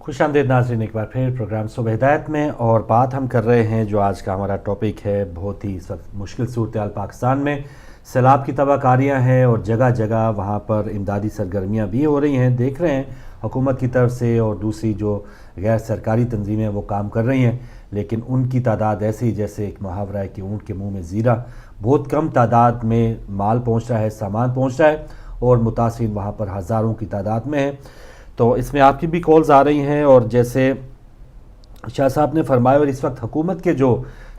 خوش آمدید ناظرین ایک بار پھر پروگرام صبح ہدایت میں، اور بات ہم کر رہے ہیں جو آج کا ہمارا ٹاپک ہے، بہت ہی مشکل صورتحال پاکستان میں سیلاب کی تباہ کاریاں ہیں، اور جگہ جگہ وہاں پر امدادی سرگرمیاں بھی ہو رہی ہیں، دیکھ رہے ہیں حکومت کی طرف سے، اور دوسری جو غیر سرکاری تنظیمیں وہ کام کر رہی ہیں، لیکن ان کی تعداد ایسی جیسے ایک محاورہ ہے کہ اونٹ کے منہ میں زیرہ، بہت کم تعداد میں مال پہنچ رہا ہے، سامان پہنچ رہا ہے، اور متاثرین وہاں پر ہزاروں کی تعداد میں ہیں۔ تو اس میں آپ کی بھی کالز آ رہی ہیں، اور جیسے شاہ صاحب نے فرمایا، اور اس وقت حکومت کے جو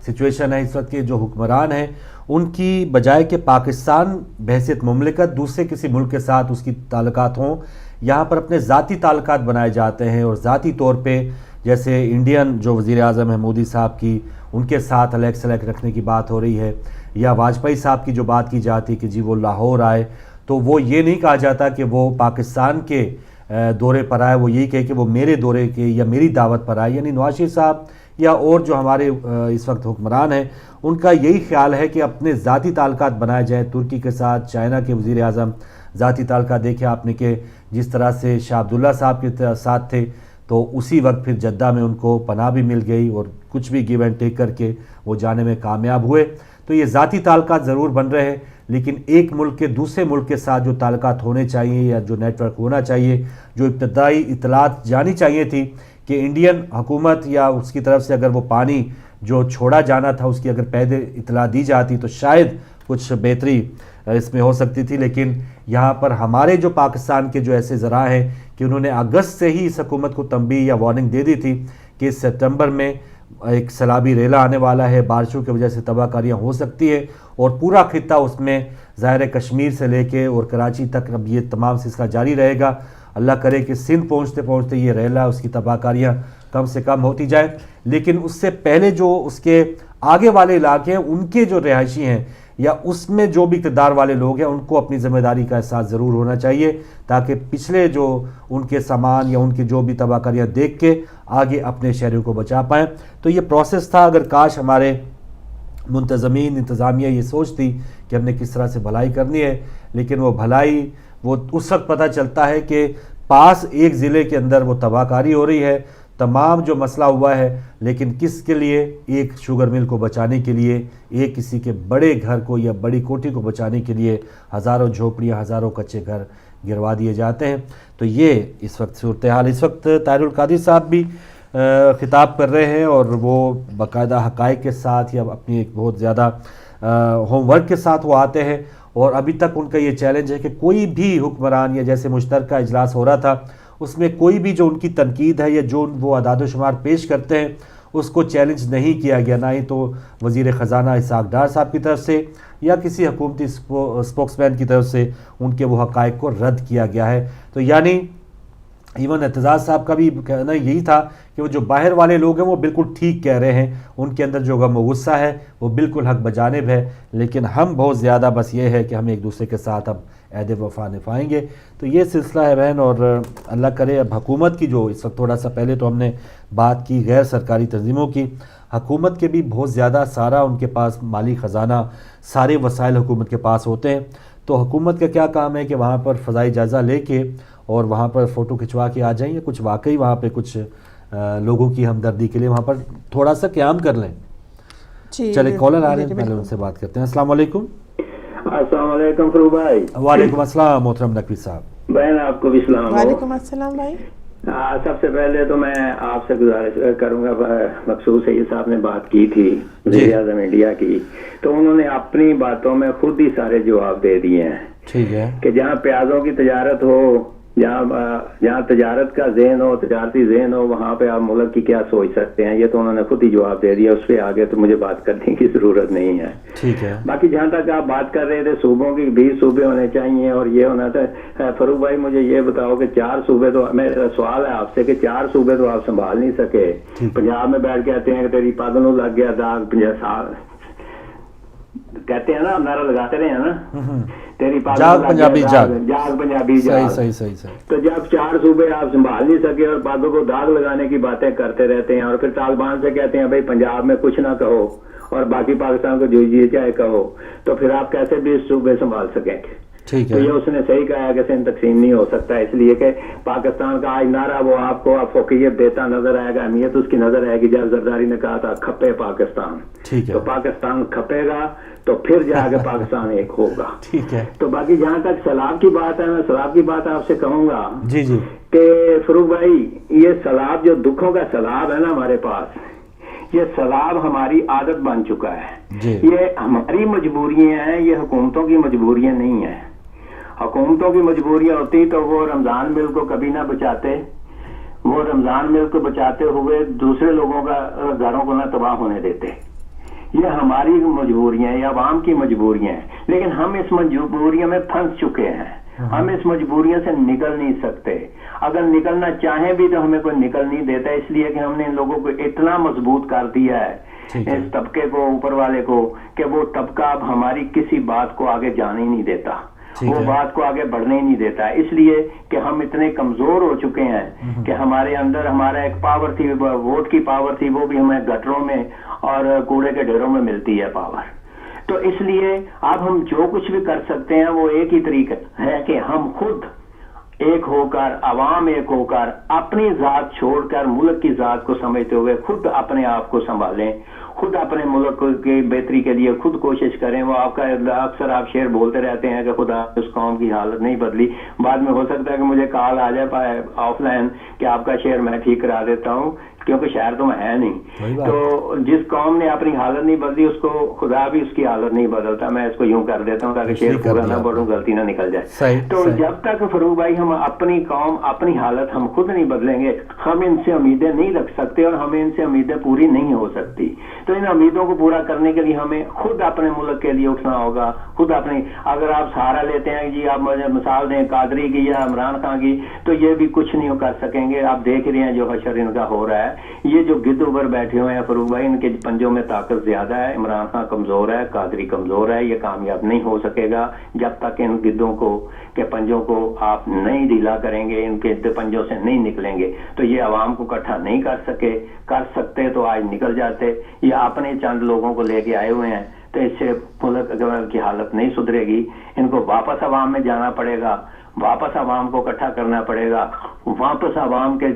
سچویشن ہے، اس وقت کے جو حکمران ہیں، ان کی بجائے کہ پاکستان بحیثیت مملکت دوسرے کسی ملک کے ساتھ اس کی تعلقات ہوں، یہاں پر اپنے ذاتی تعلقات بنائے جاتے ہیں، اور ذاتی طور پہ جیسے انڈین جو وزیر اعظم ہے مودی صاحب کی، ان کے ساتھ الیک سلیک رکھنے کی بات ہو رہی ہے، یا واجپئی صاحب کی جو بات کی جاتی کہ جی وہ لاہور آئے، تو وہ یہ نہیں کہا جاتا کہ وہ پاکستان کے دورے پر آئے، وہ یہی کہے کہ وہ میرے دورے کے یا میری دعوت پر آئے۔ یعنی نواز شریف صاحب یا اور جو ہمارے اس وقت حکمران ہیں، ان کا یہی خیال ہے کہ اپنے ذاتی تعلقات بنائے جائیں ترکی کے ساتھ۔ چائنا کے وزیر اعظم ذاتی تعلقات دیکھے آپ نے کہ جس طرح سے شاہ عبداللہ صاحب کے ساتھ تھے، تو اسی وقت پھر جدہ میں ان کو پناہ بھی مل گئی، اور کچھ بھی گیو اینڈ ٹیک کر کے وہ جانے میں کامیاب ہوئے۔ تو یہ ذاتی تعلقات ضرور بن رہے ہیں، لیکن ایک ملک کے دوسرے ملک کے ساتھ جو تعلقات ہونے چاہیے یا جو نیٹ ورک ہونا چاہیے، جو ابتدائی اطلاعات جانی چاہیے تھی کہ انڈین حکومت یا اس کی طرف سے اگر وہ پانی جو چھوڑا جانا تھا اس کی اگر پہلے اطلاع دی جاتی تو شاید کچھ بہتری اس میں ہو سکتی تھی۔ لیکن یہاں پر ہمارے جو پاکستان کے جو ایسے ذرائع ہیں کہ انہوں نے اگست سے ہی اس حکومت کو تنبیہ یا وارننگ دے دی تھی کہ ستمبر میں ایک سیلابی ریلا آنے والا ہے، بارشوں کی وجہ سے تباہ کاریاں ہو سکتی ہے، اور پورا خطہ اس میں ظاہر کشمیر سے لے کے اور کراچی تک اب یہ تمام سلسلہ جاری رہے گا۔ اللہ کرے کہ سندھ پہنچتے پہنچتے یہ ریلا اس کی تباہ کاریاں کم سے کم ہوتی جائیں، لیکن اس سے پہلے جو اس کے آگے والے علاقے ہیں ان کے جو رہائشی ہیں یا اس میں جو بھی اقتدار والے لوگ ہیں ان کو اپنی ذمہ داری کا احساس ضرور ہونا چاہیے، تاکہ پچھلے جو ان کے سامان یا ان کے جو بھی تباہ کاریاں دیکھ کے آگے اپنے شہریوں کو بچا پائیں۔ تو یہ پروسیس تھا، اگر کاش ہمارے منتظمین انتظامیہ یہ سوچتی کہ ہم نے کس طرح سے بھلائی کرنی ہے، لیکن وہ بھلائی وہ اس وقت پتہ چلتا ہے کہ پاس ایک ضلع کے اندر وہ تباہ کاری ہو رہی ہے، تمام جو مسئلہ ہوا ہے، لیکن کس کے لیے؟ ایک شوگر مل کو بچانے کے لیے، ایک کسی کے بڑے گھر کو یا بڑی کوٹھی کو بچانے کے لیے ہزاروں جھوپڑیاں، ہزاروں کچے گھر گروا دیے جاتے ہیں۔ تو یہ اس وقت صورتحال، اس وقت طاہر القادری صاحب بھی خطاب کر رہے ہیں، اور وہ باقاعدہ حقائق کے ساتھ یا اپنی ایک بہت زیادہ ہوم ورک کے ساتھ وہ آتے ہیں، اور ابھی تک ان کا یہ چیلنج ہے کہ کوئی بھی حکمران یا جیسے مشترکہ اجلاس ہو رہا تھا اس میں کوئی بھی جو ان کی تنقید ہے یا جو وہ اعداد و شمار پیش کرتے ہیں اس کو چیلنج نہیں کیا گیا، نہ ہی تو وزیر خزانہ اسحاق ڈار صاحب کی طرف سے یا کسی حکومتی اسپوکس مین کی طرف سے ان کے وہ حقائق کو رد کیا گیا ہے۔ تو یعنی ایون اعتزاز صاحب کا بھی کہنا یہی تھا کہ وہ جو باہر والے لوگ ہیں وہ بالکل ٹھیک کہہ رہے ہیں، ان کے اندر جو غم و غصہ ہے وہ بالکل حق بجانب ہے، لیکن ہم بہت زیادہ بس یہ ہے کہ ہم ایک دوسرے کے ساتھ اب عہد وفا نبھائیں گے۔ تو یہ سلسلہ ہے بہن، اور اللہ کرے اب حکومت کی جو اس وقت تھوڑا سا پہلے تو ہم نے بات کی غیر سرکاری تنظیموں کی، حکومت کے بھی بہت زیادہ سارا ان کے پاس مالی خزانہ، سارے وسائل حکومت کے پاس ہوتے ہیں۔ تو حکومت کا کیا کام ہے کہ وہاں پر فضائی جائزہ لے کے اور وہاں پر فوٹو کھنچوا کے آ جائیں، یا کچھ واقعی وہاں پہ کچھ لوگوں کی ہمدردی کے لیے وہاں پر تھوڑا سا قیام کر لیں۔ چلے کالر آ رہے ہیں، پہلے ان سے بات کرتے ہیں۔ السلام علیکم۔ السلام علیکم فروغ بھائی۔ وعلیکم السلام محترم نقوی صاحب۔ بہن آپ کو بھی سلام۔ وعلیکم السلام بھائی۔ سب سے پہلے تو میں آپ سے گزارش کروں گا، مقصود سید صاحب نے بات کی تھی وزیر اعظم انڈیا کی، تو انہوں نے اپنی باتوں میں خود ہی سارے جواب دے دیے ہیں۔ ٹھیک ہے کہ جہاں پیازوں کی تجارت ہو، جہاں تجارت کا ذہن ہو، تجارتی ذہن ہو، وہاں پہ آپ ملک کی کیا سوچ سکتے ہیں، یہ تو انہوں نے خود ہی جواب دے دیا، اس پہ آگے تو مجھے بات کرنے کی ضرورت نہیں ہے۔ ٹھیک ہے۔ باقی جہاں تک آپ بات کر رہے تھے صوبوں کی 20 صوبے ہونے چاہیے اور یہ ہونا تھا، فروغ بھائی مجھے یہ بتاؤ کہ 4 صوبے تو، میرا سوال ہے آپ سے کہ 4 صوبے تو آپ سنبھال نہیں سکے۔ پنجاب میں بیٹھ کے کہتے ہیں کہ تیری پگ نو لگ گیا داغ، 50 سال کہتے ہیں نا، نعرہ لگاتے رہے ہیں نا، تیری پاگ پنجابی جاگ پنجابی جاگ۔ صحیح۔ تو جب 4 صوبے آپ سنبھال نہیں سکے اور پاگوں کو داغ لگانے کی باتیں کرتے رہتے ہیں، اور پھر طالبان سے کہتے ہیں بھائی پنجاب میں کچھ نہ کہو اور باقی پاکستان کو جو چاہے کہو، تو پھر آپ کیسے 20 صوبے سنبھال سکیں گے؟ ٹھیک تو ہے. یہ اس نے صحیح کہا کہ سندھ تقسیم نہیں ہو سکتا، اس لیے کہ پاکستان کا آج نعرہ وہ آپ کو فوقیت دیتا نظر آئے گا، اہمیت اس کی نظر آئے گی. جب زرداری نے کہا تھا کھپے پاکستان، ٹھیک ہے. تو پاکستان کھپے گا تو پھر جا کے پاکستان ایک ہوگا. ٹھیک ہے. تو باقی جہاں تک سیلاب کی بات ہے، میں سیلاب کی بات آپ سے کہوں گا جی جی کہ فروغ بھائی، یہ سیلاب جو دکھوں کا سیلاب ہے نا ہمارے پاس، یہ سیلاب ہماری عادت بن چکا ہے. جی. یہ ہماری مجبوریاں ہیں، یہ حکومتوں کی مجبوریاں نہیں ہیں. حکومتوں کی مجبوریاں ہوتی تو وہ رمضان ملک کو کبھی نہ بچاتے، وہ رمضان ملک کو بچاتے ہوئے دوسرے لوگوں کا گھروں کو نہ تباہ ہونے دیتے. یہ ہماری مجبوریاں ہیں، یہ عوام کی مجبوریاں ہیں، لیکن ہم اس مجبوریوں میں پھنس چکے ہیں. ہم اس مجبوریوں سے نکل نہیں سکتے. اگر نکلنا چاہیں بھی تو ہمیں کوئی نکل نہیں دیتا، اس لیے کہ ہم نے ان لوگوں کو اتنا مضبوط کر دیا ہے، اس طبقے کو، اوپر والے کو، کہ وہ طبقہ اب ہماری کسی بات کو آگے جانے ہی نہیں دیتا، وہ بات کو آگے بڑھنے ہی نہیں دیتا. اس لیے کہ ہم اتنے کمزور ہو چکے ہیں کہ ہمارے اندر ہمارا ایک پاور تھی، ووٹ کی پاور تھی، وہ بھی ہمیں گٹروں میں اور کوڑے کے ڈھیروں میں ملتی ہے پاور. تو اس لیے اب ہم جو کچھ بھی کر سکتے ہیں وہ ایک ہی طریقہ ہے کہ ہم خود ایک ہو کر، عوام ایک ہو کر، اپنی ذات چھوڑ کر ملک کی ذات کو سمجھتے ہوئے خود اپنے آپ کو سنبھالیں، خود اپنے ملک کی بہتری کے لیے خود کوشش کریں. وہ آپ کا اکثر آپ شعر بولتے رہتے ہیں کہ خدا اس قوم کی حالت نہیں بدلی. بعد میں ہو سکتا ہے کہ مجھے کال آ جائے آف لائن کہ آپ کا شعر میں ٹھیک کرا دیتا ہوں، کیونکہ شاعر تو میں ہے نہیں. تو جس قوم نے اپنی حالت نہیں بدلی اس کو خدا بھی اس کی حالت نہیں بدلتا. میں اس کو یوں کر دیتا ہوں تاکہ شعر پورا نہ پڑھوں، غلطی نہ نکل جائے. تو جب تک فروغ بھائی ہم اپنی قوم، اپنی حالت ہم خود نہیں بدلیں گے، ہم ان سے امیدیں نہیں رکھ سکتے اور ہمیں ان سے امیدیں پوری نہیں ہو سکتی. تو ان امیدوں کو پورا کرنے کے لیے ہمیں خود اپنے ملک کے لیے اٹھنا ہوگا. خود اپنی، اگر آپ سہارا لیتے ہیں جی، آپ مجھے مثال دیں قادری کی یا عمران خان کی، تو یہ بھی کچھ نہیں کر سکیں گے. آپ دیکھ رہے ہیں جو حشر ان کا ہو رہا ہے. یہ جو گد اوپر بیٹھے ہوئے ہیں فروغ بھائی، ان کے پنجوں میں طاقت زیادہ ہے. عمران خان کمزور ہے، قادری کمزور ہے. یہ کامیاب نہیں ہو سکے گا جب تک ان گدوں کو کے پنجوں کو آپ نہیں ڈھیلا کریں گے، ان کے پنجوں سے نہیں نکلیں گے. تو یہ عوام کو اکٹھا نہیں کر سکتے تو آج نکل جاتے. یہ اپنے چند لوگوں کو لے کے آئے ہوئے ہیں، تو اس سے ملک کی حالت نہیں سدھرے گی. ان کو واپس عوام میں جانا پڑے گا، واپس عوام کو اکٹھا کرنا پڑے گا، واپس عوام کے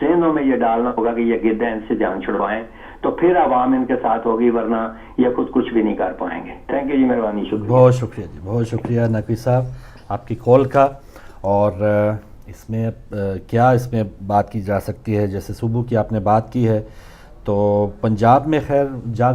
ذہنوں میں یہ ڈالنا ہوگا کہ یہ گدے ان سے جان چھڑوائیں، تو پھر عوام ان کے ساتھ ہوگی، ورنہ یہ خود کچھ بھی نہیں کر پائیں گے. تھینک یو جی، مہربانی، شکریہ. بہت شکریہ جی، بہت شکریہ نقوی صاحب آپ کی کال کا. اور اس میں کیا اس میں بات کی جا سکتی ہے، جیسے صوبوں کی آپ نے بات کی ہے، تو پنجاب میں خیر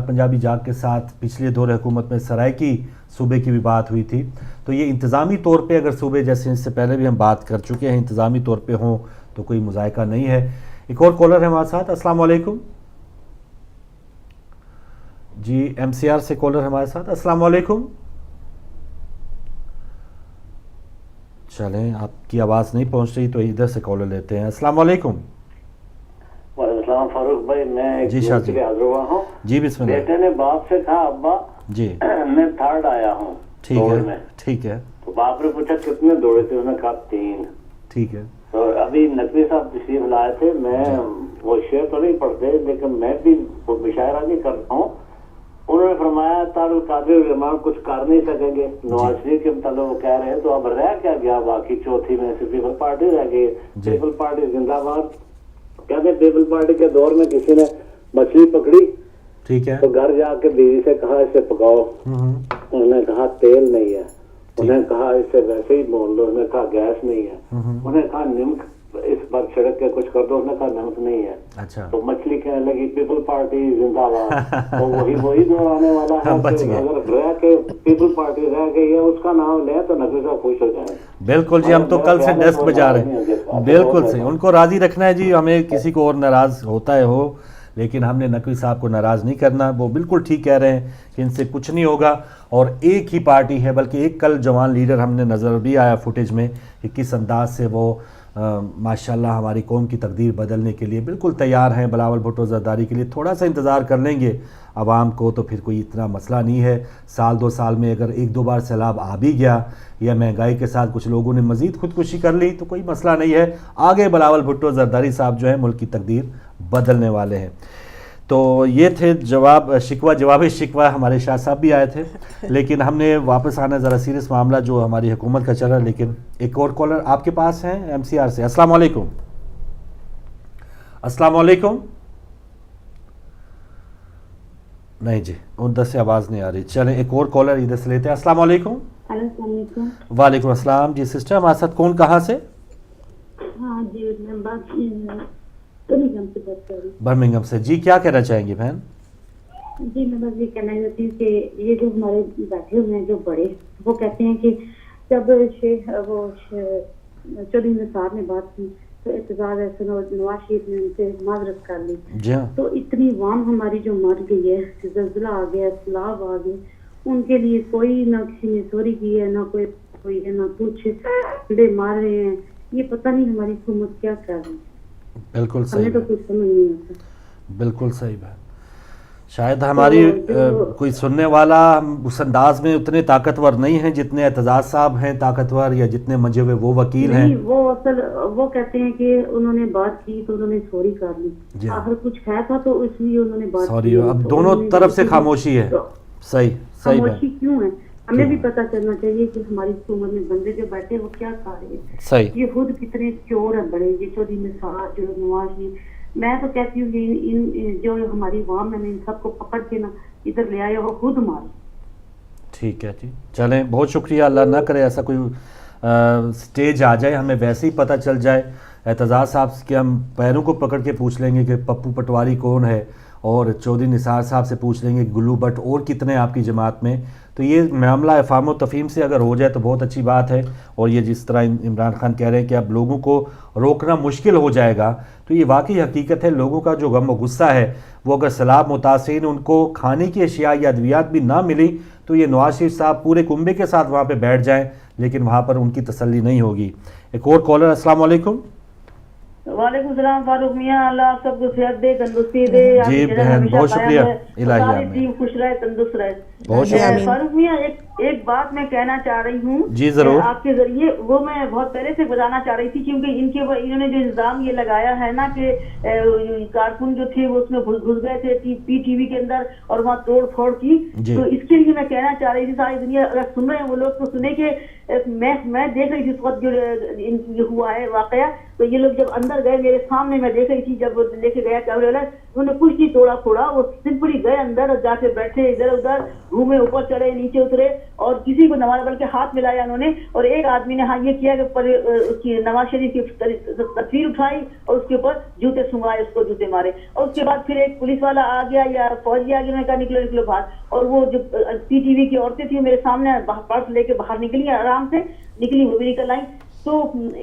پنجابی جاگ کے ساتھ پچھلے دور حکومت میں سرائیکی صوبے کی بھی بات ہوئی تھی. تو یہ انتظامی طور پہ اگر صوبے جیسے اس سے پہلے بھی ہم بات کر چکے ہیں انتظامی طور پہ ہوں تو کوئی مذائقہ نہیں ہے. ایک اور کالر ہے ہمارے ساتھ. السلام علیکم جی، ایم سی آر سے کالر ہمارے ساتھ. السلام علیکم. چلیں آپ کی آواز نہیں پہنچ رہی تو ادھر سے کالر لیتے ہیں. السلام علیکم. وعلیکم السلام فاروق بھائی، میں جی شاہ جی حاضر ہوا ہوں. جی بسم اللہ. بیٹے نے باپ سے کہا ابا جی میں تھرڈ آیا ہوں ٹھیک دوڑ ہے میں. ٹھیک ہے تو باپ نے پوچھا کتنے دوڑے تھے، انہوں نے کہا 3. ٹھیک ہے. تو ابھی نقوی صاحب تشریف لائے تھے. میں وہ شعر تو نہیں پڑھتے لیکن میں بھی مشاعرہ نہیں کرتا ہوں. انہوں نے فرمایا القادری الرحمان کچھ کر نہیں سکیں گے. نواز شریف کے متعلق وہ کہہ رہے ہیں. تو اب رہ کیا گیا باقی؟ چوتھی میں سے پیپل پارٹی رہ گئی. پیپل پارٹی زندہ باد. کہتے پیپل پارٹی کے دور میں کسی نے مچھلی پکڑی، ٹھیک ہے، تو گھر جا کے بیوی سے کہا اسے پکاؤ. انہوں نے کہا تیل نہیں ہے. انہوں نے کہا اسے ویسے ہی بول دو. انہوں نے کہا گیس نہیں ہے. انہوں نے کہا نمک اس پر چھڑک کے کچھ کر دو. انہوں نے کہا نمک نہیں ہے. اچھا تو مچھلی کہنے لگی پیپل پارٹی زندہ باد. تو وہی دور آنے والا ہے کہ اگر رہ کے پیپل پارٹی رہ گئی ہے اس کا نام لیں تو نقوی صاحب خوش ہو جائیں. بالکل جی، ہم تو کل سے ڈسک بجا رہے ہیں. بالکل صحیح، ان کو راضی رکھنا ہے جی. ہمیں کسی کو اور ناراض ہوتا ہے ہو، لیکن ہم نے نقوی صاحب کو ناراض نہیں کرنا. وہ بالکل ٹھیک کہہ رہے ہیں کہ ان سے کچھ نہیں ہوگا. اور ایک ہی پارٹی ہے، بلکہ ایک کل جوان لیڈر ہم نے نظر بھی آیا فوٹیج میں کہ کس انداز سے وہ ماشاءاللہ ہماری قوم کی تقدیر بدلنے کے لیے بالکل تیار ہیں. بلاول بھٹو زرداری کے لیے تھوڑا سا انتظار کر لیں گے عوام کو تو پھر کوئی اتنا مسئلہ نہیں ہے. سال 2 سال میں اگر 1-2 بار سیلاب آ بھی گیا یا مہنگائی کے ساتھ کچھ لوگوں نے مزید خودکشی کر لی تو کوئی مسئلہ نہیں ہے. آگے بلاول بھٹو زرداری صاحب جو ہیں ملک کی تقدیر بدلنے والے ہیں. تو یہ تھے جواب شکوہ ہمارے شاہ صاحب بھی آئے تھے، لیکن ہم نے واپس آنا ذرا سیریس معاملہ جو ہماری حکومت کا چل رہا ہے. لیکن ایک اور کالر آپ کے پاس ہیں ایم سی آر سے. السلام علیکم. السلام علیکم. نہیں جی ادھر سے آواز نہیں آ رہی. چلیں ایک اور کالر ادھر سے لیتے ہیں. السلام علیکم. السلام علیکم. وعلیکم السلام. جی سسٹر ہمارے ساتھ کون کہاں سے؟ ہاں جی میں برمنگھم سے بات کر رہی ہوں. برمنگھم سے. جی کیا کہنا چاہیں گی بہن؟ جی میں بس یہ کہنا چاہتی ہوں کہ یہ جو ہمارے بیٹھے ہوئے ہیں جو بڑے، وہ کہتے ہیں کہ جب چودھری نثار نے بات کی تو اعتزاز احسن اور نواز شریف نے ان سے معذرت کر لی. جی ہاں. تو اتنی عوام ہماری جو مر گئی ہے، زلزلہ آ گیا، سیلاب آ گئے، ان کے لیے کوئی نہ کسی نے سوری کی ہے، نہ کوئی ہے، نہ کچھ ڈے مار رہے ہیں. یہ پتہ نہیں ہماری حکومت کیا کر رہی ہے. بالکل صحیح. ہمیں تو کچھ سمجھ نہیں آتا. بالکل صحیح بات. شاید ہماری کوئی سننے والا اس انداز میں اتنے طاقتور نہیں ہیں جتنے اعتزاز صاحب ہیں طاقتور، یا جتنے منجے ہوئے وہ وکیل ہیں. نہیں، وہ اصل وہ کہتے ہیں کہ انہوں نے بات کی تو انہوں نے سوری کر لی. جی آخر کچھ ہے تھا تو اس لیے انہوں نے بات سوری. کی. اب دونوں طرف سے خاموشی ہے. صحیح صحیح خاموشی بات. کیوں ہے؟ ہمیں بھی پتہ چلنا چاہیے کہ ہماری حکومت میں بندے جو بیٹھے وہ کیا کر رہے ہیں. صحیح. یہ خود کتنے چور ہیں بڑے، یہ چودھری نثار، جو نواز شریف. میں تو کہتی ہوں کہ ان جو ہماری عوام ہے ان سب کو پکڑ کے نا ادھر لے آئے اور خود مارے. ٹھیک ہے جی. چلیں بہت شکریہ. اللہ نہ کرے ایسا کوئی سٹیج آ جائے ہمیں ویسے ہی پتہ چل جائے اعتزاز صاحب کے، ہم پیروں کو پکڑ کے پوچھ لیں گے کہ پپو پٹواری کون ہے، اور چودھری نثار صاحب سے پوچھ لیں گے گلو بٹ اور کتنے آپ کی جماعت میں. تو یہ معاملہ افہام و تفہیم سے اگر ہو جائے تو بہت اچھی بات ہے. اور یہ جس طرح عمران خان کہہ رہے ہیں کہ اب لوگوں کو روکنا مشکل ہو جائے گا، تو یہ واقعی حقیقت ہے. لوگوں کا جو غم و غصہ ہے وہ اگر سیلاب متاثرین ان کو کھانے کی اشیاء یا ادویات بھی نہ ملی تو یہ نواز شریف صاحب پورے کنبے کے ساتھ وہاں پہ بیٹھ جائیں، لیکن وہاں پر ان کی تسلی نہیں ہوگی. ایک اور کالر. السلام علیکم. وعلیکم السلام. فاروق میاں، اللہ آپ سب کو صحت دے، تندرستی دے. جی بہن بہت شکریہ. الہی ساری آمین. ٹیم خوش رہے، تندرست رہے. بہت شکریہ. فاروق میاں ایک بات میں کہنا چاہ رہی ہوں جی ضرور. آپ کے ذریعے، وہ میں بہت پہلے سے بتانا چاہ رہی تھی، کیونکہ انہوں نے جو الزام یہ لگایا ہے نا کہ کارکن جو تھے وہ اس میں گھس گئے تھے پی ٹی وی کے اندر اور وہاں توڑ پھوڑ کی. تو اس کے لیے میں کہنا چاہ رہی تھی ساری دنیا اگر سن رہے ہیں وہ لوگ تو سنے کہ میں دیکھ رہی تھی اس وقت جو ہوا ہے واقعہ. تو یہ لوگ جب اندر گئے میرے سامنے میں دیکھ رہی تھی، جب لے کے گیا کیمرے والا، انہوں نے کچھ نہیں توڑا پھوڑا، وہ سمپلی گئے اندر اور جا کے بیٹھے، ادھر ادھر گھومے، اوپر چڑھے نیچے اترے اور کسی کو نواز بلکہ ہاتھ ملایا انہوں نے. اور ایک آدمی نے ہاں یہ کیا کہ نواز شریف کی تصویر اٹھائی اور اس کے اوپر جوتے سنگائے، اس کو جوتے مارے. اور اس کے بعد پھر ایک پولیس والا آ گیا یا فوجی آ گیا، میں کہا نکلو باہر. اور وہ جو پی ٹی وی کی عورتیں تھیں میرے سامنے پرس لے کے باہر نکلی، آرام سے نکلی، وہ بھی نکل آئی. تو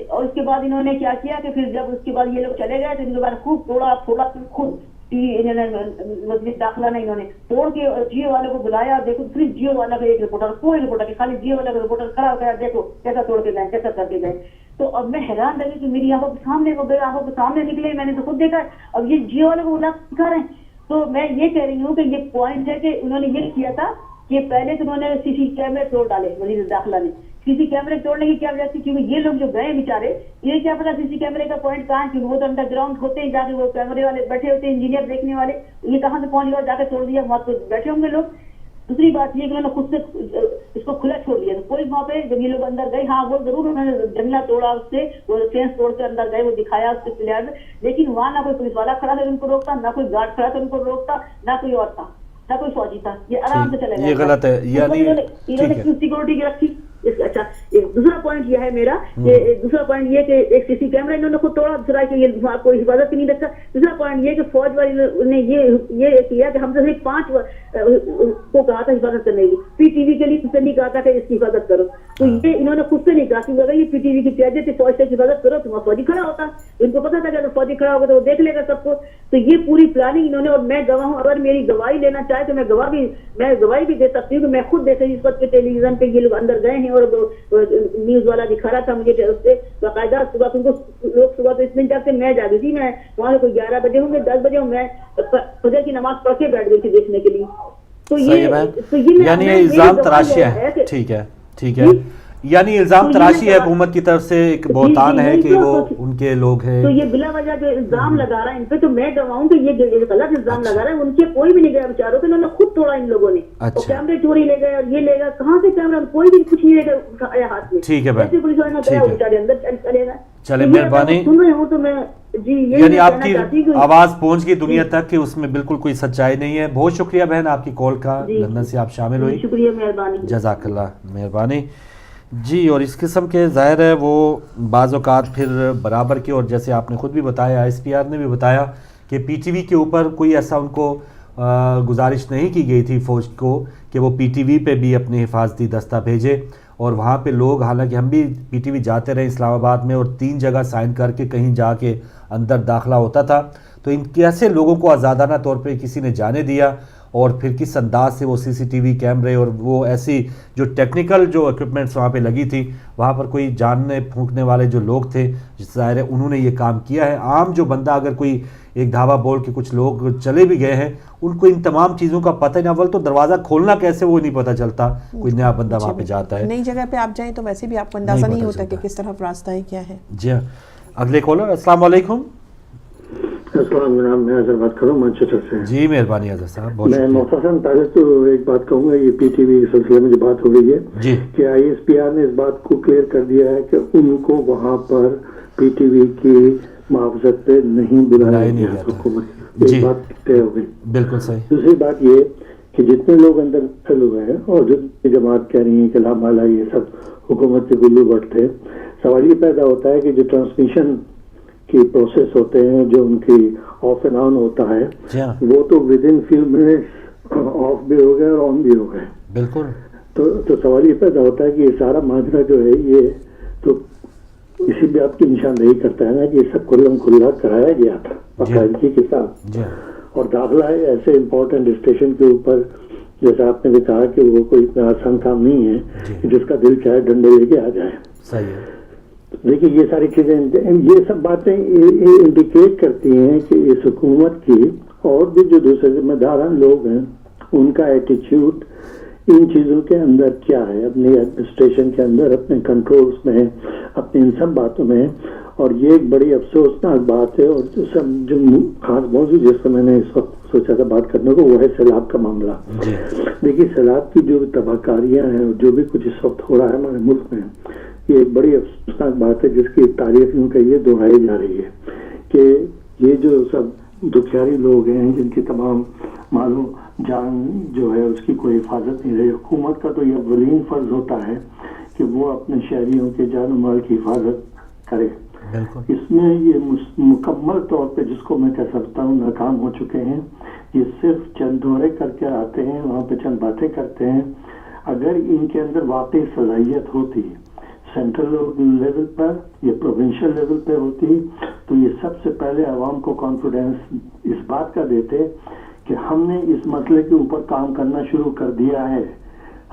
اور اس کے بعد انہوں نے کیا کیا کہ پھر جب اس کے بعد یہ لوگ چلے گئے تو ان کے بعد خوب توڑا پھوڑا، خود مسجد داخلہ نے انہوں نے توڑ کے جیو والے کو بلایا. دیکھو صرف جیو والا کا ایک رپورٹر، کوئی رپورٹر خالی جیو والا کا رپورٹر کھڑا ہو گیا، دیکھو کیسا توڑ کے گئے، کیسا کر کے گئے. تو اب میں حیران رہی کہ میری آنکھوں کے سامنے وہ گئے، آنکھوں کے سامنے نکلے، میں نے تو خود دیکھا. اب یہ جیو والے کو بلا دکھا رہے ہیں. تو میں یہ کہہ رہی ہوں کہ یہ پوائنٹ ہے کہ انہوں نے یہ کیا تھا کہ پہلے تو انہوں نے سی سی کیمرے توڑ ڈالے. وزیر داخلہ نے سی سی کیمرے توڑنے کی کیا وجہ تھی؟ کیونکہ یہ لوگ جو گئے بیچارے، یہ کیا پتا سی سی کیمرے کا پوائنٹ کہاں ہے، کیونکہ وہ تو انڈر گراؤنڈ ہوتے ہیں، جا کے وہ کیمرے والے بیٹھے ہوتے ہیں، انجینئر دیکھنے والے، یہ کہاں سے پہنچ گیا، جا کے توڑ دیا، وہاں تو بیٹھے ہوں گے لوگ. دوسری بات یہ کہ انہوں نے خود سے اس کو کھلا چھوڑ دیا. کوئی وہاں پہ جب یہ لوگ اندر گئے، ہاں وہ ضرور انہوں نے جنگلہ توڑا، اس سے وہ فینس توڑ کے اندر گئے، وہ دکھایا اس کے پلیئر، لیکن وہاں نہ کوئی پولیس والا کھڑا تھا ان کو روکتا، نہ کوئی گارڈ کھڑا تھا ان کو روکتا، نہ کوئی اور تھا، نہ کوئی فوجی تھا. یہ آرام سے چلے گئے. یہ غلط ہے. یعنی انہوں نے کیوں سیکورٹی کی رکھی. اچھا دوسرا پوائنٹ یہ ہے میرا، دوسرا پوائنٹ یہ کہ ایک سی سی کیمرہ انہوں نے خود توڑا، دوسرا کہ یہ آپ کو حفاظت کی نہیں رکھا. دوسرا پوائنٹ یہ کہ فوج والے نے یہ کیا کہ ہم سے صرف 5 کو کہا تھا حفاظت کرنے کی، پی ٹی وی کے لیے کسی نہیں کہا تھا کہ اس کی حفاظت کرو. تو یہ انہوں نے خود سے نہیں کہا کہ اگر یہ پی ٹی وی کی قیادت تھی فوج سے حفاظت کرو تو وہاں فوجی کھڑا ہوتا. ان کو پتا تھا کہ اگر فوجی کھڑا ہوگا تو وہ دیکھ لے گا سب کو. تو یہ پوری پلاننگ انہوں نے، اور میں گواہ ہوں، اگر میری گواہی لینا چاہے تو میں گواہی بھی دے سکتی ہوں کہ میں خود دیکھ رہی اس وقت پہ ٹیلی ویژن پہ یہ لوگ اندر گئے ہیں اور نیوز والا دکھا رہا تھا مجھے اس سے باقاعدہ. صبح ان کو لوگ صبح تو اس میں جب سے میں جاگی تھی، میں وہاں سے کوئی 11 بجے ہوں گے 10 بجے ہوں، میں فجر کی نماز پڑھ کے بیٹھ گئی تھی دیکھنے کے لیے. تو یہ یعنی یہ الزام تراشیاں ہے. ٹھیک ہے ٹھیک ہے. یعنی الزام تراشی ہے حکومت کی طرف سے، ایک بہتان ہے کہ وہ ان کے لوگ ہیں. تو یہ بلا وجہ جو الزام لگا رہا ہے ان پہ، تو میں گواہوں کہ یہ غلط الزام لگا رہا ہے. ان سے کوئی بھی نہیں گیا بیچاروں پہ، انہوں نے خود توڑا ان لوگوں نے. اور کیمرے چوری لے گئے اور یہ لے گا، کہاں سے کیمرہ، کوئی بھی کچھ نہیں لے گا اٹھایا ہاتھ میں. ٹھیک ہے بہن، پولیس والے نے کہا بیچارے اندر چلے گا. چلے مہربانی. سن رہے ہوں تو میں جی یعنی آپ کی آواز پہنچ گئی دنیا تک کہ اس میں بالکل کوئی سچائی نہیں ہے. بہت شکریہ بہن آپ کی کال کا، لندن سے آپ شامل ہوئی. شکریہ، مہربانی، جزاک اللہ، مہربانی. جی اور اس قسم کے ظاہر ہے وہ بعض اوقات پھر برابر کے، اور جیسے آپ نے خود بھی بتایا، ایس پی آر نے بھی بتایا کہ پی ٹی وی کے اوپر کوئی ایسا ان کو گزارش نہیں کی گئی تھی فوج کو کہ وہ پی ٹی وی پہ بھی اپنے حفاظتی دستہ بھیجے. اور وہاں پہ لوگ، حالانکہ ہم بھی پی ٹی وی جاتے رہے اسلام آباد میں، اور 3 جگہ سائن کر کے کہیں جا کے اندر داخلہ ہوتا تھا، تو ان کیسے لوگوں کو آزادانہ طور پہ کسی نے جانے دیا، اور پھر کس انداز سے وہ سی سی ٹی وی کیمرے اور وہ ایسی جو ٹیکنیکل جو ایکوپمنٹس وہاں پہ لگی تھی، وہاں پر کوئی جاننے پھونکنے والے جو لوگ تھے، ظاہر ہے انہوں نے یہ کام کیا ہے. عام جو بندہ اگر کوئی ایک دھاوا بول کے کچھ لوگ چلے بھی گئے ہیں، ان کو ان تمام چیزوں کا پتہ ہی نہیں. اول تو دروازہ کھولنا کیسے وہ نہیں پتہ چلتا، کوئی نیا بندہ وہاں پہ جاتا ہے. نئی جگہ پہ آپ جائیں تو ویسے بھی آپ کو اندازہ نہیں ہوتا کہ کس طرح راستہ ہے، کیا ہے. جی ہاں. اگلے کالر، السلام علیکم. السلام جناب، میں اظہر بات کروں مانچسٹر سے. جی مہربانی اظہر صاحب. بہت میں مختصراً پہلے تو ایک بات کہوں گا، یہ پی ٹی وی کے سلسلے میں جو بات ہو رہی ہے جی کہ آئی ایس پی آر نے اس بات کو کلیئر کر دیا ہے کہ ان کو وہاں پر پی ٹی وی کی معاوضت پہ نہیں بلایا گیا حکومت. ایک بات طے ہو گئی. بالکل صحیح. دوسری بات یہ کہ جتنے لوگ اندر داخل ہوئے ہیں اور جو جماعت کہہ رہی ہے کہ لامالا یہ سب حکومت کے گلو بٹ تھے، سوال یہ پیدا ہوتا ہے کہ جو ٹرانسمیشن کی پروسیس ہوتے ہیں، جو ان کی آف اینڈ آن ہوتا ہے، وہ تو with in few minutes of بھی ہو گئے اور آن بھی ہو گئے. بالکل. تو سوال یہ پیدا ہوتا ہے کہ یہ سارا ماجرا جو ہے یہ تو اسی بات کی نشاندہی کرتا ہے نا کہ یہ سب کھلم کھلا کرایا گیا تھا باقاعدگی کے ساتھ. اور داخلہ ہے ایسے امپورٹنٹ اسٹیشن کے اوپر، جیسا آپ نے بھی کہا کہ وہ کوئی اتنا آسان کام نہیں ہے کہ جس کا دل چاہے ڈنڈے لے کے آ جائے. صحیح ہے. دیکھیے یہ ساری چیزیں، یہ سب باتیں انڈیکیٹ کرتی ہیں کہ اس حکومت کی اور بھی جو دوسرے ذمہ داران لوگ ہیں ان کا ایٹیچیوڈ ان چیزوں کے اندر کیا ہے، اپنی ایڈمنسٹریشن کے اندر، اپنے کنٹرولز میں، اپنی ان سب باتوں میں. اور یہ ایک بڑی افسوسناک بات ہے. اور جو سب جو خاص موضوع جس پر میں نے اس وقت سوچا تھا بات کرنے کو، وہ ہے سیلاب کا معاملہ. دیکھیے سیلاب کی جو تباہ کاریاں ہیں اور جو بھی کچھ اس وقت ہو رہا ہے ہمارے ملک میں، یہ ایک بڑی افسوسناک بات ہے جس کی تعریف یوں کہیے دہرائی جا رہی ہے کہ یہ جو سب دکھیاری لوگ ہیں جن کی تمام مالو جان جو ہے اس کی کوئی حفاظت نہیں رہی. حکومت کا تو یہ اولین فرض ہوتا ہے کہ وہ اپنے شہریوں کے جان و مال کی حفاظت کرے. اس میں یہ مکمل طور پہ جس کو میں کہہ سکتا ہوں ناکام ہو چکے ہیں. یہ صرف چند دورے کر کے آتے ہیں، وہاں پہ چند باتیں کرتے ہیں. اگر ان کے اندر واقعی صلاحیت ہوتی سینٹرل لیول پر یا پروونشل لیول پہ ہوتی تو یہ سب سے پہلے عوام کو کانفیڈنس اس بات کا دیتے کہ ہم نے اس مسئلے کے اوپر کام کرنا شروع کر دیا ہے،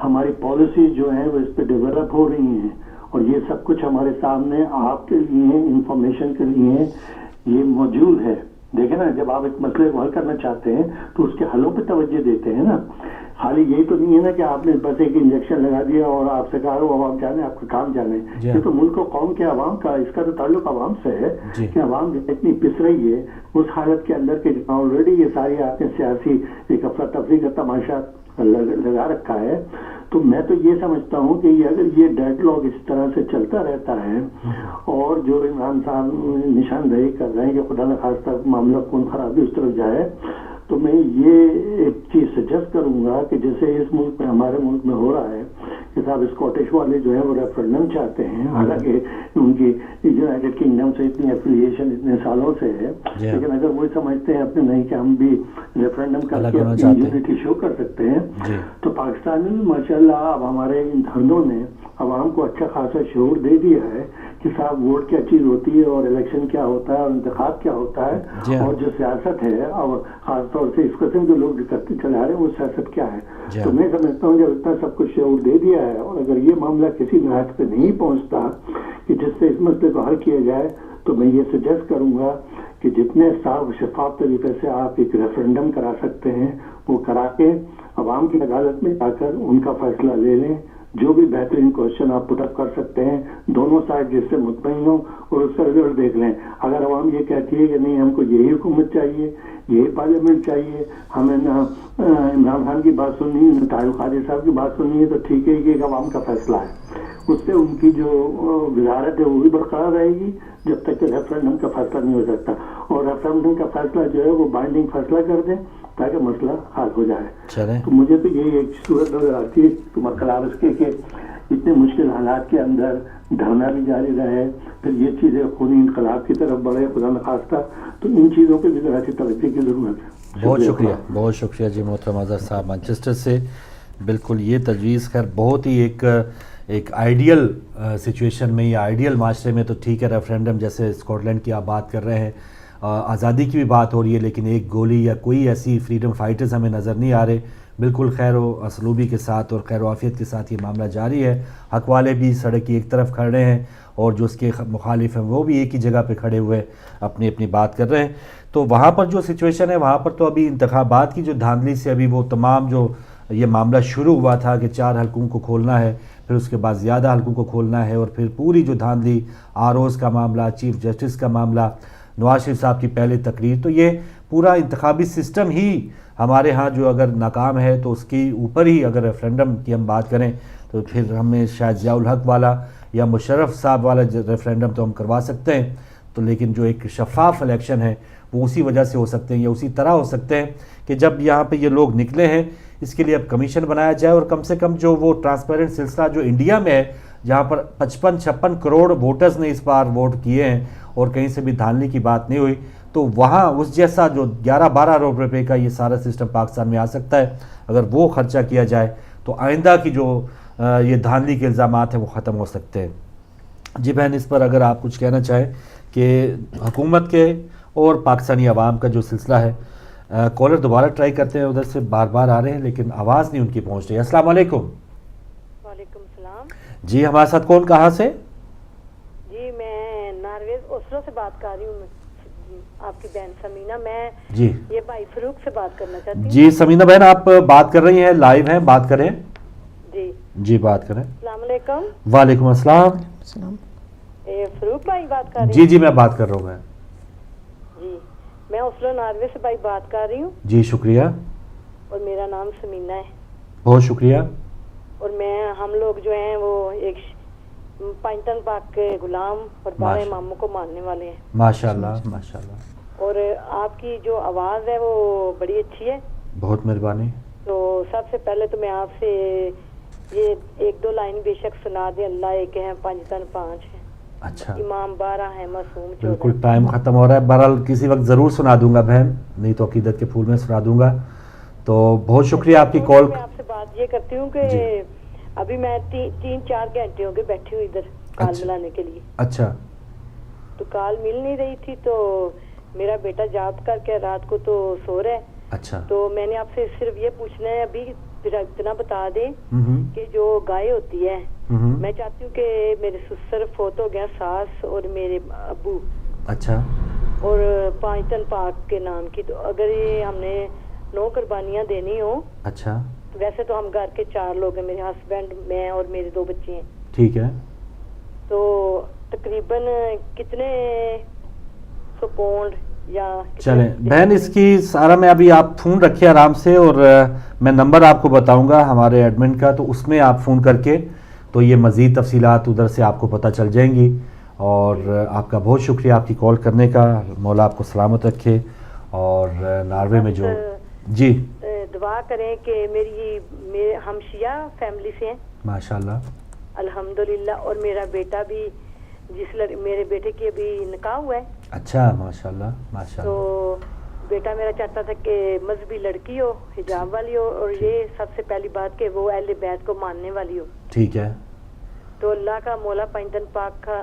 ہماری پالیسی جو ہیں وہ اس پہ ڈیولپ ہو رہی ہیں، اور یہ سب کچھ ہمارے سامنے آپ کے لیے انفارمیشن کے لیے یہ موجود ہے. دیکھیں نا، جب آپ ایک مسئلے کو حل کرنا چاہتے ہیں تو اس کے حلوں پہ توجہ دیتے ہیں نا. خالی یہی تو نہیں ہے نا کہ آپ نے بس ایک انجیکشن لگا دیا اور آپ سے کہا عوام جانے، آپ کا کام جانے. یہ تو ملک و قوم کے عوام کا، اس کا تو تعلق عوام سے ہے کہ عوام اتنی پس رہی ہے اس حالت کے اندر کہ آلریڈی یہ ساری آپ نے سیاسی ایک افراتفری کا تماشا لگا رکھا ہے. تو میں تو یہ سمجھتا ہوں کہ اگر یہ ڈیڈ لاک اس طرح سے چلتا رہتا ہے اور جو عمران صاحب نشاندہی کر رہے ہیں کہ خدا نخواستہ معاملہ خون خرابی اس طرف جائے، تو میں یہ ایک چیز سجیسٹ کروں گا کہ جیسے اس ملک میں، ہمارے ملک میں ہو رہا ہے کہ صاحب اسکاٹش والے جو ہیں وہ ریفرنڈم چاہتے ہیں، حالانکہ ان کی یونائیٹڈ کنگڈم سے اتنی ایفیلیشن اتنے سالوں سے ہے، لیکن اگر وہ سمجھتے ہیں اپنے نہیں کہ ہم بھی ریفرنڈم کر کے اپنی یونٹی شو کر سکتے ہیں، تو پاکستان میں ماشاء اللہ اب ہمارے ان دھرنوں نے عوام کو اچھا خاصا شعور دے دیا ہے کہ صاحب ووٹ کیا چیز ہوتی ہے اور الیکشن کیا ہوتا ہے اور انتخاب کیا ہوتا ہے، اور جو سیاست ہے اور خاص طور سے اس قسم کے لوگ جو کرتے چلا رہے ہیں وہ سیاست کیا ہے. تو میں سمجھتا ہوں جب اتنا سب کچھ شعور دے دیا ہے اور اگر یہ معاملہ کسی نہج پہ نہیں پہنچتا کہ جس سے اس مسئلے کو حل کیا جائے، تو میں یہ سجیسٹ کروں گا کہ جتنے صاف شفاف طریقے سے آپ ایک ریفرنڈم کرا سکتے ہیں وہ کرا کے عوام کی عدالت میں جا کر ان کا فیصلہ لے لیں. جو بھی بہترین کوشچن آپ پٹ اپ کر سکتے ہیں دونوں سائڈ جس سے مطمئن ہو اور اس کا رزلٹ دیکھ لیں. اگر عوام یہ کہتی ہے کہ نہیں ہم کو یہی حکومت چاہیے, یہی پارلیمنٹ چاہیے, ہمیں نہ عمران خان کی بات سننی ہے نہ طاہر القادری صاحب کی بات سننی ہے, تو ٹھیک ہے کہ ایک عوام کا فیصلہ ہے, اس سے ان کی جو وزارت ہے وہ بھی برقرار رہے گی جب تک کہ ریفرینڈم کا فیصلہ نہیں ہو سکتا. اور ریفرینڈم کا فیصلہ جو ہے وہ بائنڈنگ فیصلہ کر دیں تاکہ مسئلہ حل ہو جائے. تو مجھے تو یہی ایک صورت نظر آتی ہے برخلاف اس کے کہ اتنے مشکل حالات کے اندر دھرنا بھی جاری رہے, پھر یہ چیزیں خونی انقلاب کی طرف بڑھے خدا نخواستہ, تو ان چیزوں پہ بھی ذرا سی توجہ کی ضرورت ہے. بہت شکریہ جی محترم اظہر صاحب مانچسٹر سے. بالکل یہ تجویز خیر بہت ہی ایک آئیڈیل سچویشن میں یا آئیڈیل معاشرے میں تو ٹھیک ہے ریفرینڈم جیسے اسکاٹ لینڈ کی آپ بات کر رہے ہیں, آزادی کی بھی بات ہو رہی ہے, لیکن ایک گولی یا کوئی ایسی فریڈم فائٹرز ہمیں نظر نہیں آ رہے. بالکل خیر و اسلوبی کے ساتھ اور خیر و عافیت کے ساتھ یہ معاملہ جاری ہے. حق والے بھی سڑک کی ایک طرف کھڑے ہیں اور جو اس کے مخالف ہیں وہ بھی ایک ہی جگہ پہ کھڑے ہوئے اپنی اپنی بات کر رہے ہیں. تو وہاں پر جو سچویشن ہے وہاں پر تو ابھی انتخابات کی جو دھاندلی سے ابھی وہ تمام جو یہ معاملہ شروع ہوا تھا کہ 4 حلقوں کو کھولنا ہے, پھر اس کے بعد زیادہ حلقوں کو کھولنا ہے, اور پھر پوری جو دھاندلی آروز کا معاملہ, چیف جسٹس کا معاملہ, نواز شریف صاحب کی پہلی تقریر, تو یہ پورا انتخابی سسٹم ہی ہمارے ہاں جو اگر ناکام ہے تو اس کی اوپر ہی اگر ریفرینڈم کی ہم بات کریں تو پھر ہمیں شاید ضیاء الحق والا یا مشرف صاحب والا ریفرینڈم تو ہم کروا سکتے ہیں, تو لیکن جو ایک شفاف الیکشن ہے وہ اسی وجہ سے ہو سکتے ہیں یا اسی طرح ہو سکتے ہیں کہ جب یہاں پہ یہ لوگ نکلے ہیں, اس کے لیے اب کمیشن بنایا جائے, اور کم سے کم جو وہ ٹرانسپیرنٹ سلسلہ جو انڈیا میں ہے جہاں پر 55-56 کروڑ ووٹرز نے اس بار ووٹ کیے ہیں اور کہیں سے بھی دھاندلی کی بات نہیں ہوئی, تو وہاں اس جیسا جو 11-12 ارب روپے کا یہ سارا سسٹم پاکستان میں آ سکتا ہے. اگر وہ خرچہ کیا جائے تو آئندہ کی جو یہ دھاندلی کے الزامات ہیں وہ ختم ہو سکتے ہیں. جی بہن, اس پر اگر آپ کچھ کہنا چاہیں کہ حکومت کے اور پاکستانی عوام کا جو سلسلہ ہے. کالر دوبارہ ٹرائی کرتے ہیں, ادھر سے بار بار آ رہے ہیں لیکن آواز نہیں ان کی پہنچ رہی. السلام علیکم. وعلیکم السلام. جی ہمارے ساتھ کون کہاں سے؟ جی میں نارویز اوسلو سے بات کر رہی ہوں, آپ کی بہن سمینہ. میں جی یہ بھائی فروخ سے بات کرنا چاہتی ہوں. جی سمینہ بہن آپ بات کر رہی ہیں, لائیو ہیں, بات کریں. جی بات کریں. السلام علیکم. وعلیکم السلام. فروخ بھائی بات کر رہی ہیں؟ جی میں بات کر رہا ہوں. جی میں اوسلو ناروے سے بھائی بات کر رہی ہوں. جی شکریہ. اور میرا نام سمینہ ہے. بہت شکریہ. اور ہم لوگ جو ہیں وہ ایک پائنٹن پاک کے غلام اور 12 اماموں کو ماننے والے ہیں. ماشاءاللہ ماشاءاللہ. اور آپ کی جو آواز ہے وہ بڑی اچھی ہے. بہت مہربانی. تو سب سے پہلے تو میں آپ سے یہ 1-2 لائن بے شک سنا دیں. اللہ ایک ہے, 5 تن 5 ہے. اچھا. امام 12 ہے, معصوم 14. بالکل ٹائم ختم ہو رہا ہے, بہرحال کسی وقت ضرور سنا دوں گا بہن, نہیں تو عقیدت کے پھول میں سنا دوں گا. تو بہت شکریہ آپ کی کال. میں آپ سے بات یہ کرتی ہوں کہ ابھی میں 3-4 گھنٹے ہو گئے بیٹھی ہوں ادھر کال ملانے کے لیے. اچھا. تو کال مل نہیں رہی تھی, تو میرا بیٹا جاب کر کے رات کو تو سو رہا ہے. اچھا. تو میں نے آپ سے صرف یہ پوچھنا ہے ابھی اتنا بتا دیں کہ جو گائے ہوتی ہے, میں چاہتی ہوں کہ میرے سسر فوت ہو گیا, ساس اور میرے ابو. اچھا. اور 5 تن پاک کے نام کی, تو اگر یہ ہم نے 9 قربانیاں دینی ہو. اچھا. ویسے تو ہم گھر کے 4 لوگ ہیں, میرے ہسبینڈ, میں اور میرے 2 بچے ہیں. ٹھیک ہے. تو تقریباً کتنے 100 پاؤنڈ یا چلیں بہن, اس کی سارا میں ابھی آپ فون رکھیں آرام سے, اور میں نمبر آپ کو بتاؤں گا ہمارے ایڈمن کا, تو اس میں آپ فون کر کے تو یہ مزید تفصیلات ادھر سے آپ کو پتہ چل جائیں گی. اور آپ کا بہت شکریہ آپ کی کال کرنے کا, مولا آپ کو سلامت رکھے. اور ناروے میں جو جی دعا کریں کہ میرے ہم شیعہ فیملی سے ہیں ماشاءاللہ الحمدللہ, اور میرا بیٹا بھی میرے بیٹے کی ابھی نکاح ہوا ہے. اچھا ماشاءاللہ ماشاءاللہ. تو بیٹا میرا چاہتا تھا کہ مذہبی لڑکی ہو, حجاب والی ہو, اور یہ سب سے پہلی بات کہ وہ اہل بیت کو ماننے والی ہو. ٹھیک ہے. تو اللہ کا مولا پائنتن پاک کا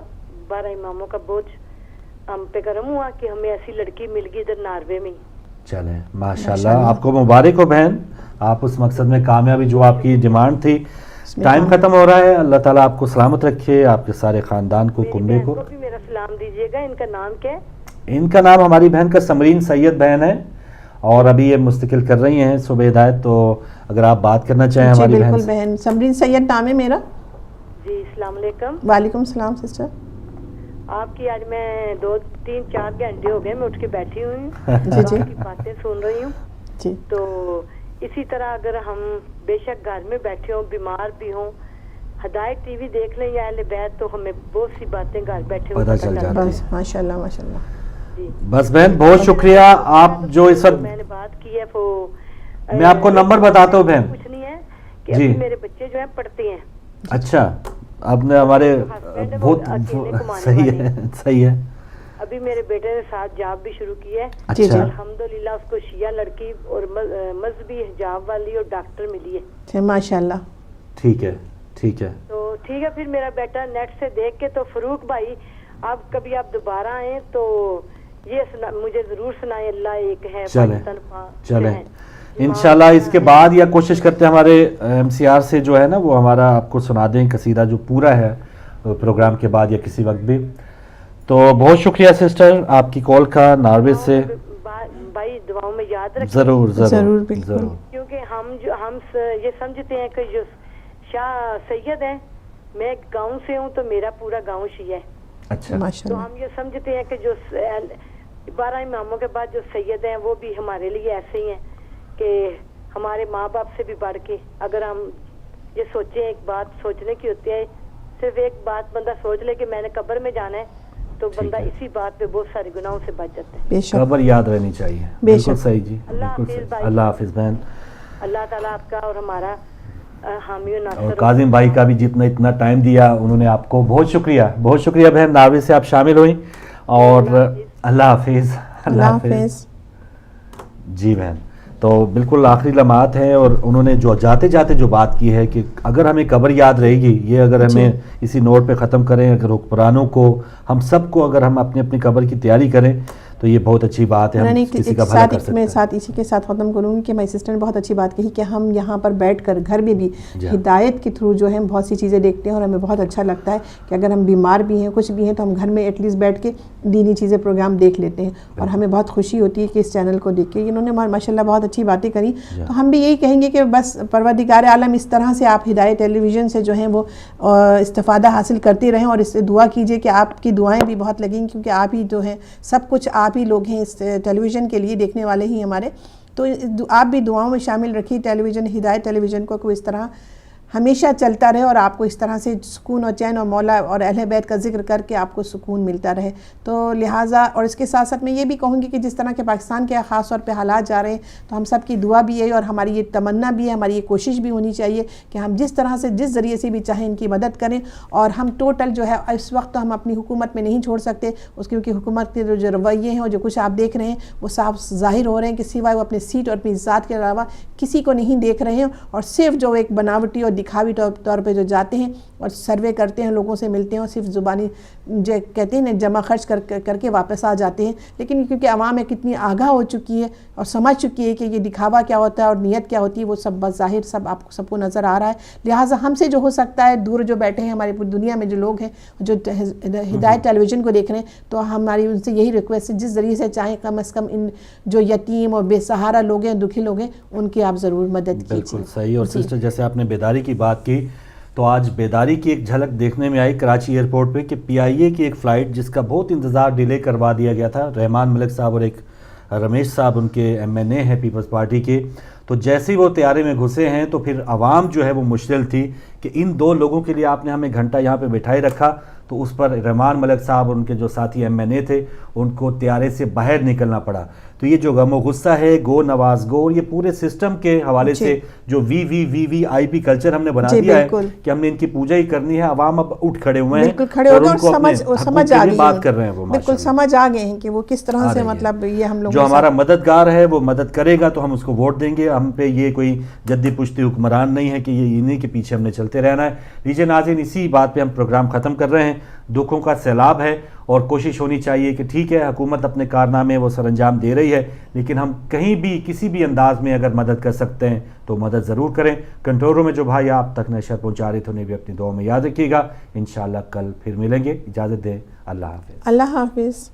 12 اماموں کا بوجھ ہم پہ کرم ہوا کہ ہمیں ایسی لڑکی مل گئی ادھر ناروے میں. چلیں ماشاءاللہ, آپ کو مبارک ہو بہن, آپ اس مقصد میں کامیابی جو آپ کی ڈیمانڈ تھی. ٹائم ختم ہو رہا ہے, اللہ تعالیٰ آپ کو سلامت رکھے, آپ کے سارے خاندان کو, کنبے کو. بھی میرا سلام دیجیے گا. ان کا نام کیا ہے؟ ان کا نام ہماری بہن کا سمرین سید بہن ہے, اور ابھی یہ مستقل کر رہی ہیں صبح ہدایت. تو اگر آپ بات کرنا چاہیں جی ہماری بالکل بہن سمرین سید نام ہے میرا. جی السلام علیکم. وعلیکم السلام سسٹر. آپ کی آج میں 2-3-4 گھنٹے ہو گئے میں اٹھ کے بیٹھی ہوئی جی جی آپ کی باتیں سن رہی ہوں. جی تو اسی طرح اگر ہم بے شک گھر میں بیٹھے ہوں بیمار بھی ہوں ہدایت ٹی وی دیکھ لیں یا اہل بیت تو ہمیں بہت سی باتیں گھر بیٹھے ہوئے پتہ چل جاتی ہیں. بس ماشاء اللہ ماشاء اللہ. جی بس بہن بہت شکریہ. آپ جو اس وقت میں نے بات کی ہے وہ میں آپ کو نمبر بتاتا ہوں بہن. کچھ نہیں ہے کہ جی. ابھی میرے بچے جو ہیں پڑھتے ہیں. اچھا آپ نے ہمارے بہت صحیح ہے صحیح ہے. ابھی میرے بیٹے نے ساتھ جاب بھی شروع کی ہے. اچھا الحمدللہ اس کو شیعہ لڑکی اور مذہبی حجاب والی اور ڈاکٹر ملی ہے. ماشاء اللہ. ٹھیک ہے ٹھیک ہے. تو ٹھیک ہے پھر میرا بیٹا نیٹ سے دیکھ کے تو فروخ بھائی آپ کبھی آپ دوبارہ آئیں تو یہ مجھے ضرور سنائیں اللہ ایک ہے. چلیں انشاءاللہ اس کے بعد یا کوشش کرتے ہیں ہمارے ایم سی آر سے جو ہے نا وہ ہمارا آپ کو سنا دیں قصیدہ جو پورا ہے پروگرام کے بعد یا کسی وقت بھی. تو بہت شکریہ سسٹر آپ کی کال کا ناروے سے. بھائی دعاؤں میں یاد رکھیں. ضرور ضرور ضرور ضرور. کیونکہ ہم یہ سمجھتے ہیں کہ جو شاہ سید ہیں میں گاؤں سے ہوں تو میرا پورا گاؤں شیعہ ہے. اچھا ماشاء تو اللہ. ہم یہ سمجھتے ہیں کہ جو 12 اماموں کے بعد جو سید ہیں وہ بھی ہمارے لیے ایسے ہی ہیں کہ ہمارے ماں باپ سے بھی بڑھ کے اگر ہم یہ سوچیں ایک بات سوچنے کی ہوتی ہے صرف ایک بات بندہ سوچ لے کہ میں نے قبر میں جانا ہے تو بندہ اسی بات پہ بہت سارے گناہوں سے بچ جاتا ہے. بے شک خبر یاد رہنی چاہیے. بالکل صحیح جی. اللہ بالکل حافظ صحیح. اللہ حافظ بہن. اللہ تعالیٰ آپ کا اور ہمارا حامی و اور ناصر. کاظم بھائی کا بھی جتنا اتنا ٹائم دیا انہوں نے آپ کو بہت شکریہ بہن. ناروے سے آپ شامل ہوئیں اور اللہ حافظ. اللہ حافظ. جی بہن تو بالکل آخری لمحات ہیں اور انہوں نے جو جاتے جاتے جو بات کی ہے کہ اگر ہمیں قبر یاد رہے گی یہ اگر ہمیں اسی نوٹ پہ ختم کریں اگر حکمرانوں کو ہم سب کو اگر ہم اپنی اپنی قبر کی تیاری کریں تو یہ بہت اچھی بات ہے. ہم کسی کا بھلا کر سکتے ہیں. میں ساتھ اسی کے ساتھ ختم کروں گی کہ میری سسٹر نے بہت اچھی بات کہی کہ ہم یہاں پر بیٹھ کر گھر میں بھی ہدایت کے تھرو جو ہے ہم بہت سی چیزیں دیکھتے ہیں اور ہمیں بہت اچھا لگتا ہے کہ اگر ہم بیمار بھی ہیں کچھ بھی ہیں تو ہم گھر میں ایٹ لیسٹ بیٹھ کے دینی چیزیں پروگرام دیکھ لیتے ہیں اور ہمیں بہت خوشی ہوتی ہے کہ اس چینل کو دیکھ کے انہوں نے ماشاء اللہ بہت اچھی باتیں کری. تو ہم بھی یہی کہیں گے کہ بس پروردگار عالم اس طرح سے آپ ہدایت ٹیلی ویژن سے جو ہیں وہ استفادہ حاصل کرتے رہیں اور اس سے دعا کیجئے کہ آپ کی دعائیں بھی بہت لگیں کیونکہ آپ ہی جو ہیں سب کچھ آپ ہی لوگ ہیں اس ٹیلی ویژن کے لیے دیکھنے والے ہی ہمارے. تو آپ بھی دعاؤں میں شامل رکھیے ٹیلی ویژن ہدایت ٹیلی ویژن کو اس طرح ہمیشہ چلتا رہے اور آپ کو اس طرح سے سکون اور چین اور مولا اور اہل بیت کا ذکر کر کے آپ کو سکون ملتا رہے. تو لہٰذا اور اس کے ساتھ ساتھ میں یہ بھی کہوں گی کہ جس طرح کے پاکستان کے خاص طور پہ حالات جا رہے ہیں تو ہم سب کی دعا بھی ہے اور ہماری یہ تمنا بھی ہے ہماری یہ کوشش بھی ہونی چاہیے کہ ہم جس طرح سے جس ذریعے سے بھی چاہیں ان کی مدد کریں. اور ہم ٹوٹل جو ہے اس وقت تو ہم اپنی حکومت میں نہیں چھوڑ سکتے اس کیونکہ حکومت کے جو رویے ہیں اور جو کچھ آپ دیکھ رہے ہیں وہ صاف ظاہر ہو رہے ہیں کہ سوائے وہ اپنے سیٹ اور اپنی ذات کے علاوہ کسی کو نہیں دیکھ رہے ہیں اور صرف جو ایک بناوٹی اور دکھاوی طور پہ جو جاتے ہیں اور سروے کرتے ہیں لوگوں سے ملتے ہیں اور صرف زبانی جو کہتے ہیں نا جمع خرچ کر کے واپس آ جاتے ہیں. لیکن کیونکہ عوام کتنی آگاہ ہو چکی ہے اور سمجھ چکی ہے کہ یہ دکھاوا کیا ہوتا ہے اور نیت کیا ہوتی ہے وہ سب بظاہر سب آپ کو سب کو نظر آ رہا ہے. لہٰذا ہم سے جو ہو سکتا ہے دور جو بیٹھے ہیں ہماری پوری دنیا میں جو لوگ ہیں جو ہدایت ٹیلی ویژن کو دیکھ رہے ہیں تو ہماری ان سے یہی ریکویسٹ ہے جس ذریعے سے چاہیں کم از کم ان جو یتیم اور بے سہارا لوگ ہیں دکھی لوگ ہیں ان کی آپ ضرور مدد کیجیے. بالکل صحیح. اور سسٹر جیسے آپ نے بیداری کی بات کی تو آج بیداری کی ایک جھلک دیکھنے میں آئی کراچی ایئرپورٹ پہ کہ پی آئی اے کی ایک فلائٹ جس کا بہت انتظار ڈیلے کروا دیا گیا تھا. رحمان ملک صاحب اور ایک رمیش صاحب ان کے ایم این اے ہیں پیپلز پارٹی کے. تو جیسے ہی وہ طیارے میں گھسے ہیں تو پھر عوام جو ہے وہ مشتعل تھی کہ ان دو لوگوں کے لیے آپ نے ہمیں گھنٹہ یہاں پہ بٹھائے رکھا. تو اس پر رحمان ملک صاحب اور ان کے جو ساتھی ایم این اے تھے ان کو طیارے سے باہر نکلنا پڑا. تو یہ جو غم و غصہ ہے گو نواز گو اور یہ پورے سسٹم کے حوالے سے جو وی آئی پی کلچر ہم نے بنا دیا ہے کہ ہم نے ان کی پوجا ہی کرنی ہے. عوام اب اٹھ کھڑے ہوئے ہیں اور ان کو سمجھ آ گئی بات کر رہے ہیں. وہ بالکل سمجھ آ گئے ہیں کہ وہ کس طرح سے مطلب یہ ہم لوگ جو ہمارا مددگار ہے وہ مدد کرے گا تو ہم اس کو ووٹ دیں گے. ہم پہ یہ کوئی جدی پشتی حکمران نہیں ہے کہ یہ انہیں کے پیچھے ہم نے چلتے رہنا ہے. لیجیے ناظرین اسی بات پہ ہم پروگرام ختم کر رہے ہیں. دکھوں کا سیلاب ہے اور کوشش ہونی چاہیے کہ ٹھیک ہے حکومت اپنے کارنامے وہ سر انجام دے رہی ہے لیکن ہم کہیں بھی کسی بھی انداز میں اگر مدد کر سکتے ہیں تو مدد ضرور کریں. کنٹرول روم میں جو بھائی آپ تک نشر پہنچا رہے تھے انہیں بھی اپنی دعاؤں میں یاد رکھیے گا. انشاءاللہ کل پھر ملیں گے. اجازت دیں. اللہ حافظ. اللہ حافظ.